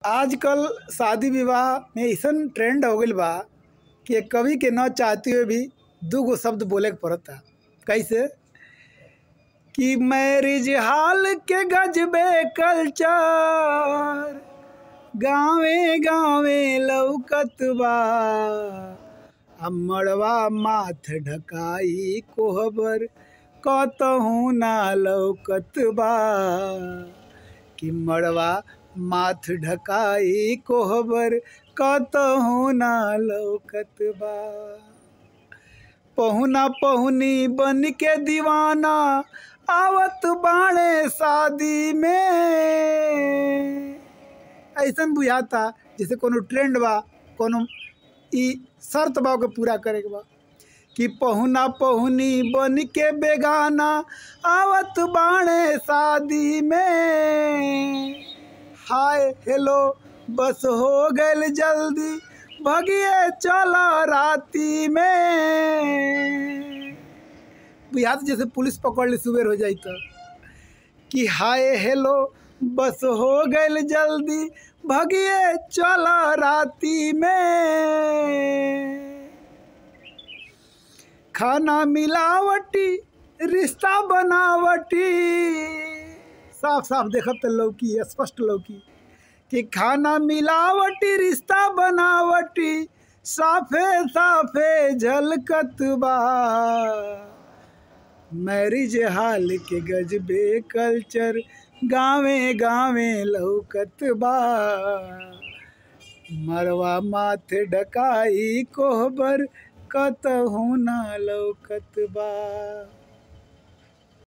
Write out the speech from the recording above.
आजकल शादी विवाह में ऐसन ट्रेंड हो गईल बा कि कवि के न चाहते हुए भी दूगो शब्द बोले के पड़ता। कैसे कि मैरिज हाल के गजबे कल्चर गावे गावे लौकत बा, मड़वा माथ ढकाई कोहबर कतहू ना लौकत बा, कि मड़वा माथ ढकाई कोहबर कतहू ना लौकत बा। पहुना पहुनी बन के दीवाना आवत बाणे शादी में, ऐसन बुझाता जैसे कोनो ट्रेंड बा, कोनो ई शर्त बा के पूरा करे के बा कि पहुना पहुनी बन के बेगाना आवत बाणे शादी में। हाय हेलो बस हो गइल जल्दी भगिए चला राती में। बुझात जैसे पुलिस पकड़ ली सुबेर हो जाई तो कि हाय हेलो बस हो गइल जल्दी भगिए चला राती में। खाना मिलावटी रिश्ता बनावटी, साफ साफ देखत तो लौकी स्पष्ट लौकी कि खाना मिलावटी रिश्ता बनावटी साफे साफे झलकत बा। मैरिज हाल के गजबे कल्चर गावे गावे लौकत बा, मरवा माथे ढकाई कोहबर कतहू ना लौकत बा।